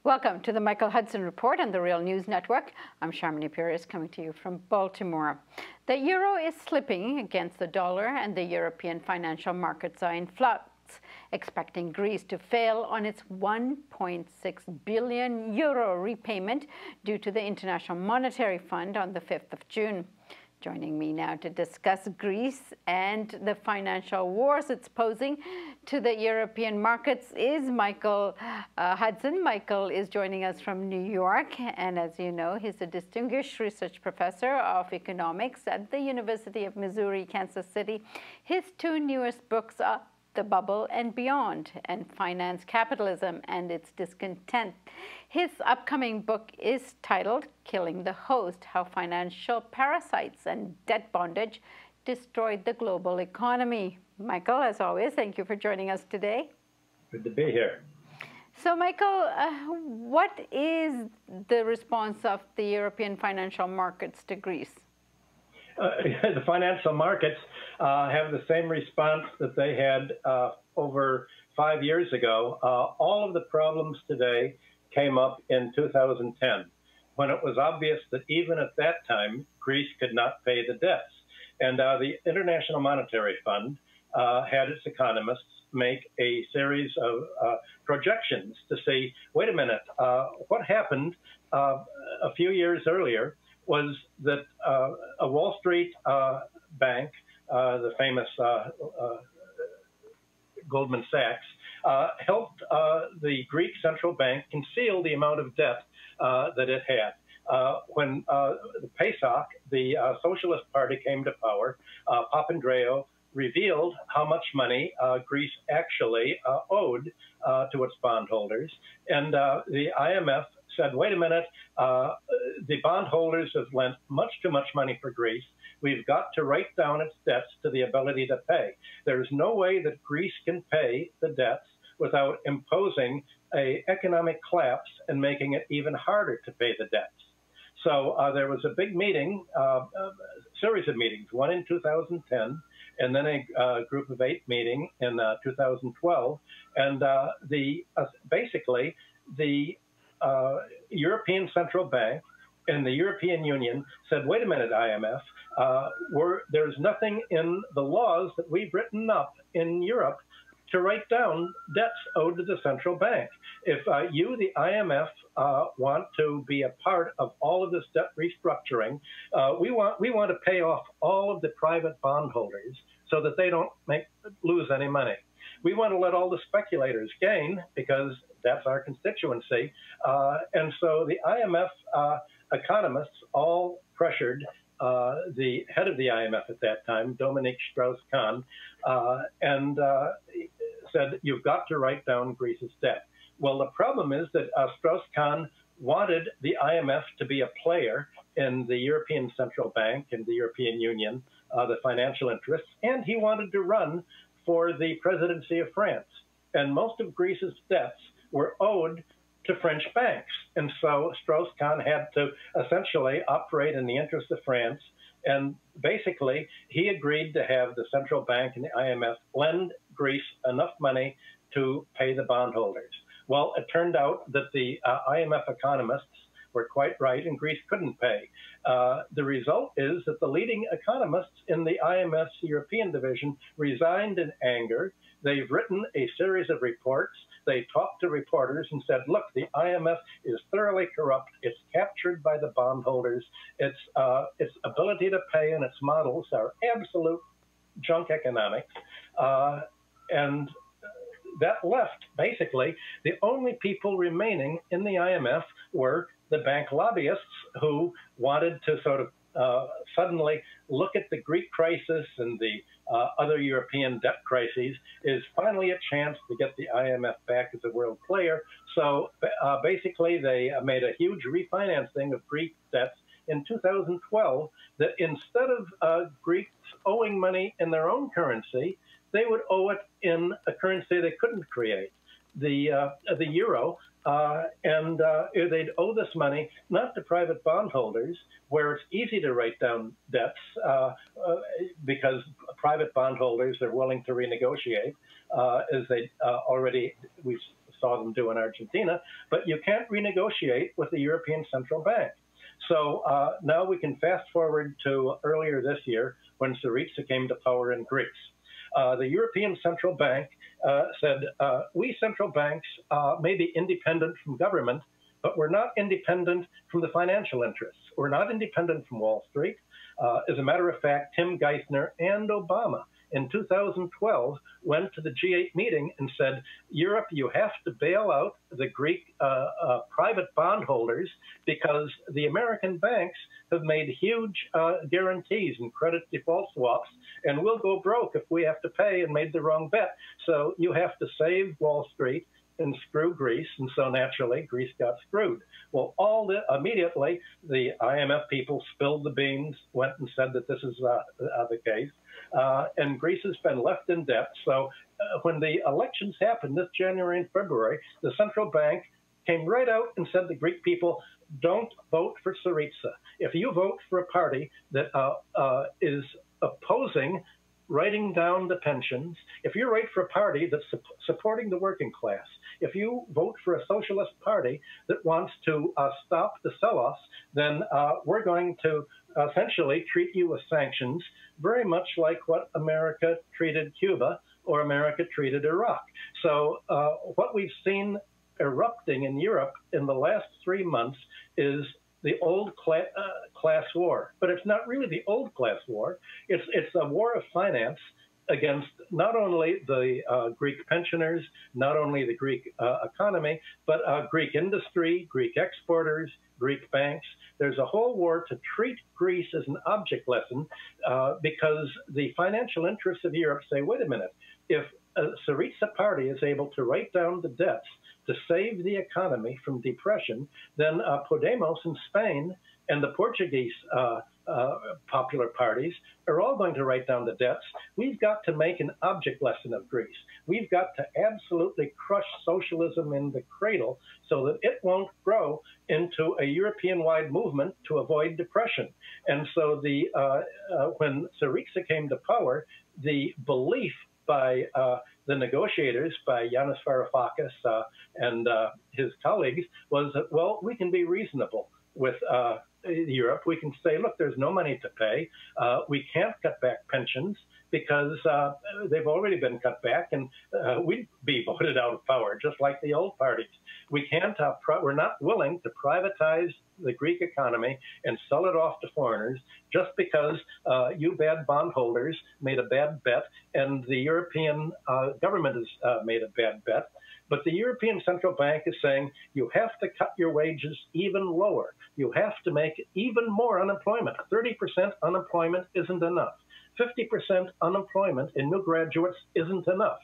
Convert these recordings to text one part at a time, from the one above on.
Welcome to the Michael Hudson Report on the Real News Network. I'm Sharmini Pires coming to you from Baltimore. The euro is slipping against the dollar and the European financial markets are in flux, expecting Greece to fail on its 1.6 billion euro repayment due to the International Monetary Fund on the 5th of June. Joining me now to discuss Greece and the financial wars it's posing to the European markets is Michael Hudson. Michael is joining us from New York, and as you know, he's a distinguished research professor of economics at the University of Missouri, Kansas City. His two newest books are The Bubble and Beyond, and Finance Capitalism and Its Discontent. His upcoming book is titled Killing the Host: How Financial Parasites and Debt Bondage Destroyed the Global Economy. Michael, as always, thank you for joining us today. Good to be here. So, Michael, what is the response of the European financial markets to Greece? The financial markets have the same response that they had over 5 years ago. All of the problems today came up in 2010, when it was obvious that even at that time, Greece could not pay the debts. And the International Monetary Fund had its economists make a series of projections to see, wait a minute, what happened a few years earlier was that a Wall Street bank, the famous Goldman Sachs, helped the Greek central bank conceal the amount of debt that it had. When the PASOK, the Socialist Party, came to power, Papandreou revealed how much money Greece actually owed to its bondholders. And the IMF said, wait a minute, the bondholders have lent much too much money for Greece. We've got to write down its debts to the ability to pay. There's no way that Greece can pay the debts without imposing an economic collapse and making it even harder to pay the debts. So there was a big meeting, a series of meetings, one in 2010, and then a group of 8 meeting in 2012. And basically, the European Central Bank and the European Union said, wait a minute, IMF, there's nothing in the laws that we've written up in Europe to write down debts owed to the central bank. If you, the IMF, want to be a part of all of this debt restructuring, we want to pay off all of the private bondholders so that they don't lose any money. We want to let all the speculators gain because that's our constituency. And so the IMF economists all pressured the head of the IMF at that time, Dominique Strauss-Kahn, and said, you've got to write down Greece's debt. Well, the problem is that Strauss-Kahn wanted the IMF to be a player in the European Central Bank and the European Union, the financial interests, and he wanted to run for the presidency of France. And most of Greece's debts were owed to French banks. And so Strauss-Kahn had to essentially operate in the interest of France. And basically, he agreed to have the central bank and the IMF lend Greece enough money to pay the bondholders. Well, it turned out that the IMF economists were quite right, and Greece couldn't pay. The result is that the leading economists in the IMF's European Division resigned in anger. They've written a series of reports. They talked to reporters and said, look, the IMF is thoroughly corrupt. It's captured by the bondholders. Its ability to pay and its models are absolute junk economics. And that left, basically, the only people remaining in the IMF were the bank lobbyists who wanted to sort of suddenly look at the Greek crisis and the other European debt crises is finally a chance to get the IMF back as a world player. So basically, they made a huge refinancing of Greek debts in 2012 that instead of Greeks owing money in their own currency, they would owe it in a currency they couldn't create, the euro. And they'd owe this money not to private bondholders, where it's easy to write down debts because private bondholders are willing to renegotiate, as we've saw them do in Argentina, but you can't renegotiate with the European Central Bank. So now we can fast forward to earlier this year when Syriza came to power in Greece. The European Central Bank said, we central banks may be independent from government, but we're not independent from the financial interests. We're not independent from Wall Street. As a matter of fact, Tim Geithner and Obama in 2012 went to the G8 meeting and said, Europe, you have to bail out the Greek private bondholders because the American banks have made huge guarantees and credit default swaps, and we'll go broke if we have to pay and made the wrong bet. So you have to save Wall Street and screw Greece, and so naturally Greece got screwed. Well, immediately the IMF people spilled the beans, went and said that this is the case, and Greece has been left in debt. So when the elections happened this January and February, the central bank came right out and said to Greek people, don't vote for Syriza. If you vote for a party that is opposing writing down the pensions, if you write for a party that's supporting the working class, if you vote for a socialist party that wants to stop the sell-offs, then we're going to essentially treat you with sanctions, very much like what America treated Cuba or America treated Iraq. So what we've seen erupting in Europe in the last 3 months is the old class war. But it's not really the old class war. It's a war of finance against not only the Greek pensioners, not only the Greek economy, but Greek industry, Greek exporters, Greek banks. There's a whole war to treat Greece as an object lesson because the financial interests of Europe say, wait a minute, if a Syriza party is able to write down the debts to save the economy from depression, then Podemos in Spain and the Portuguese popular parties are all going to write down the debts. We've got to make an object lesson of Greece. We've got to absolutely crush socialism in the cradle so that it won't grow into a European-wide movement to avoid depression. And so when Syriza came to power, the belief by the negotiators, by Yanis Varoufakis and his colleagues, was that, well, we can be reasonable with Europe. We can say, look, there's no money to pay. We can't cut back pensions because they've already been cut back, and we'd be voted out of power, just like the old parties. We can't. We're not willing to privatize the Greek economy and sell it off to foreigners just because you bad bondholders made a bad bet and the European government has made a bad bet. But the European Central Bank is saying you have to cut your wages even lower. You have to make even more unemployment. 30% unemployment isn't enough. 50% unemployment in new graduates isn't enough.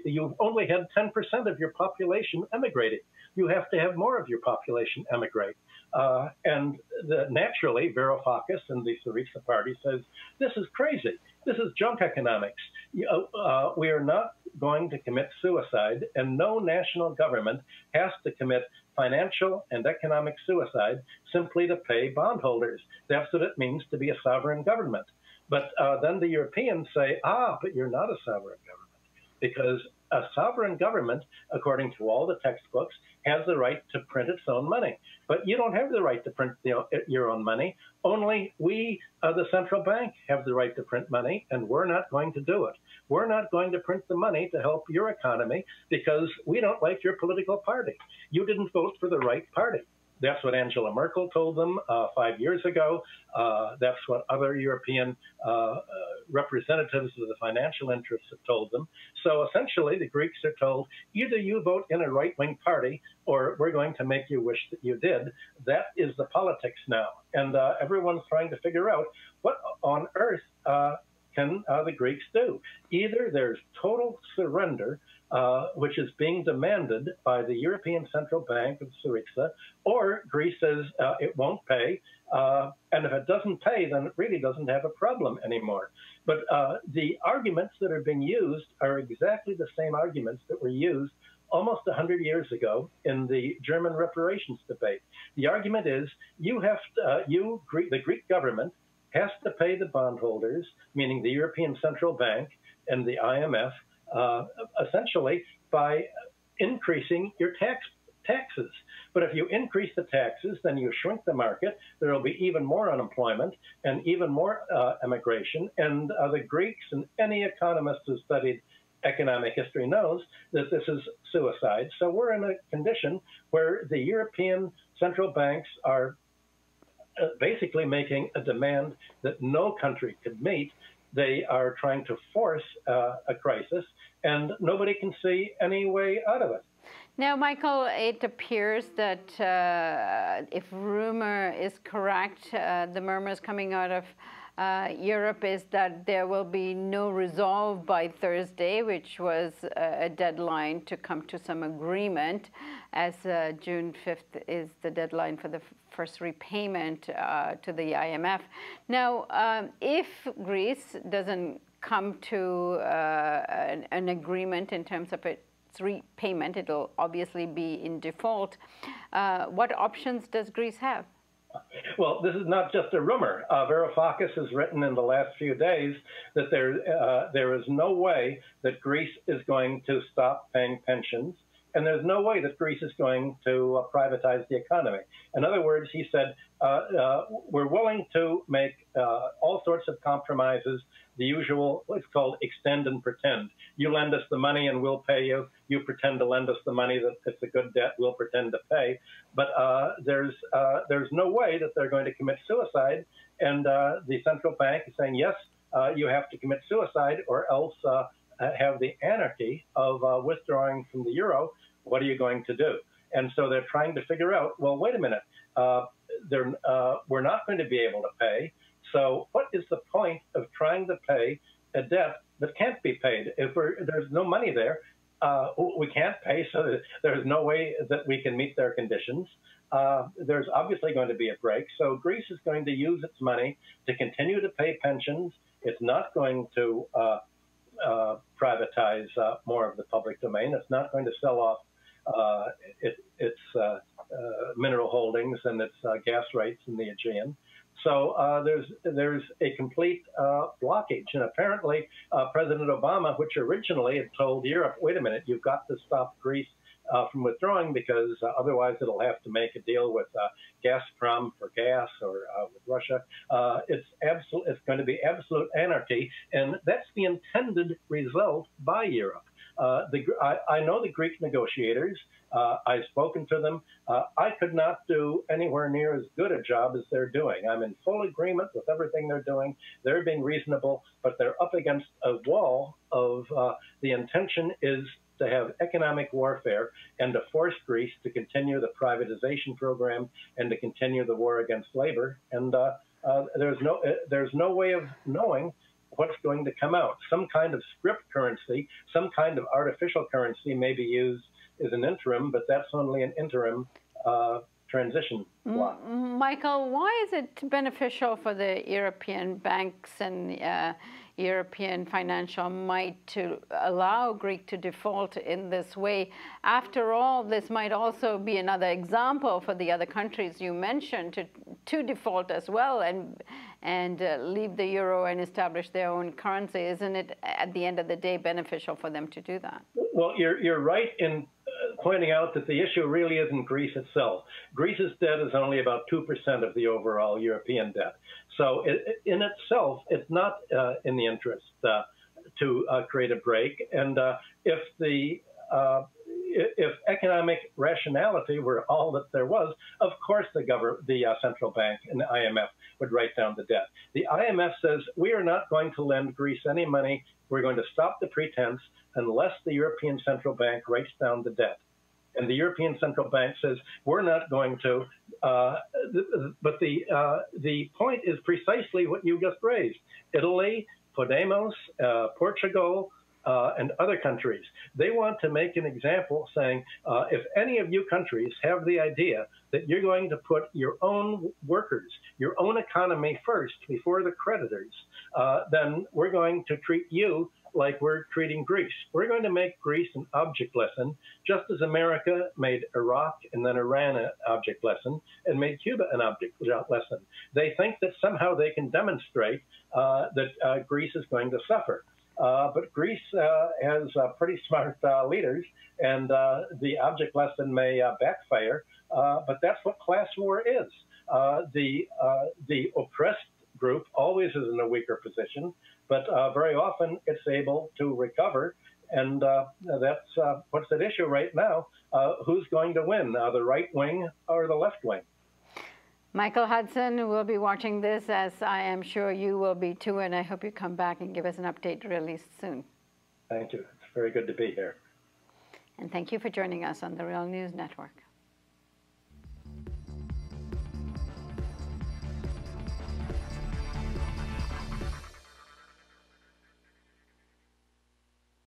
You've only had 10% of your population emigrating. You have to have more of your population emigrate. And naturally, Varoufakis and the Syriza party says, this is crazy. This is junk economics. We are not going to commit suicide, and no national government has to commit financial and economic suicide simply to pay bondholders. That's what it means to be a sovereign government. But then the Europeans say, but you're not a sovereign government, because a sovereign government, according to all the textbooks, has the right to print its own money. But you don't have the right to print your own money. Only we, the central bank, have the right to print money, and we're not going to do it. We're not going to print the money to help your economy because we don't like your political party. You didn't vote for the right party. That's what Angela Merkel told them 5 years ago. That's what other European representatives of the financial interests have told them. So essentially, the Greeks are told, either you vote in a right-wing party or we're going to make you wish that you did. That is the politics now. And everyone's trying to figure out what on earth can the Greeks do. Either there's total surrender, which is being demanded by the European Central Bank of Syriza, or Greece says it won't pay, and if it doesn't pay, then it really doesn't have a problem anymore. But the arguments that are being used are exactly the same arguments that were used almost 100 years ago in the German reparations debate. The argument is the Greek government has to pay the bondholders, meaning the European Central Bank and the IMF, essentially by increasing your taxes. But if you increase the taxes, then you shrink the market. There will be even more unemployment and even more immigration. And the Greeks and any economist who studied economic history knows that this is suicide. So we're in a condition where the European central banks are basically making a demand that no country could meet. They are trying to force a crisis, and nobody can see any way out of it. Now, Michael, it appears that if rumor is correct, the murmurs coming out of Europe is that there will be no resolve by Thursday, which was a deadline to come to some agreement, as June 5th is the deadline for the first repayment to the IMF. Now, if Greece doesn't come to an agreement in terms of its repayment, it'll obviously be in default. What options does Greece have? Well, this is not just a rumor. Varoufakis has written in the last few days that there is no way that Greece is going to stop paying pensions, and there's no way that Greece is going to privatize the economy. In other words, he said, we're willing to make all sorts of compromises, the usual, what's called extend and pretend. You lend us the money and we'll pay you. You pretend to lend us the money that it's a good debt, we'll pretend to pay. But there's no way that they're going to commit suicide. And the central bank is saying, yes, you have to commit suicide or else have the anarchy of withdrawing from the euro. What are you going to do? And so they're trying to figure out, well, wait a minute, we're not going to be able to pay. So what is the point of trying to pay a debt that can't be paid? If there's no money there, we can't pay, so there's no way that we can meet their conditions. There's obviously going to be a break. So Greece is going to use its money to continue to pay pensions. It's not going to privatize more of the public domain. It's not going to sell off its mineral holdings and its gas rights in the Aegean. So there's a complete blockage. And apparently President Obama, which originally had told Europe, wait a minute, you've got to stop Greece from withdrawing because otherwise it'll have to make a deal with Gazprom for gas or with Russia. It's going to be absolute anarchy. And that's the intended result by Europe. I know the Greek negotiators. I've spoken to them. I could not do anywhere near as good a job as they're doing. I'm in full agreement with everything they're doing. They're being reasonable, but they're up against a wall of the intention is to have economic warfare and to force Greece to continue the privatization program and to continue the war against labor. And there's no way of knowing what's going to come out. Some kind of script currency, some kind of artificial currency may be used as an interim, but that's only an interim transition block. Michael, why is it beneficial for the European banks and European financial might to allow Greece to default in this way? After all, this might also be another example for the other countries you mentioned to default as well and leave the euro and establish their own currency. Isn't it, at the end of the day, beneficial for them to do that? Well, you're right in pointing out that the issue really isn't Greece itself. Greece's debt is only about 2% of the overall European debt. So in itself, it's not in the interest to create a break. And if economic rationality were all that there was, of course the central bank and the IMF would write down the debt. The IMF says we are not going to lend Greece any money. We're going to stop the pretense unless the European Central Bank writes down the debt. And the European Central Bank says we're not going to. But the point is precisely what you just raised. Italy, Podemos, Portugal, and other countries. They want to make an example saying, if any of you countries have the idea that you're going to put your own workers, your own economy first before the creditors, then we're going to treat you like we're treating Greece. We're going to make Greece an object lesson, just as America made Iraq and then Iran an object lesson and made Cuba an object lesson. They think that somehow they can demonstrate that Greece is going to suffer. But Greece has pretty smart leaders, and the object lesson may backfire. But that's what class war is. The oppressed group always is in a weaker position, but very often it's able to recover. And that's what's at issue right now. Who's going to win, the right wing or the left wing? Michael Hudson will be watching this, as I am sure you will be too, and I hope you come back and give us an update really soon. Thank you. It's very good to be here. And thank you for joining us on the Real News Network.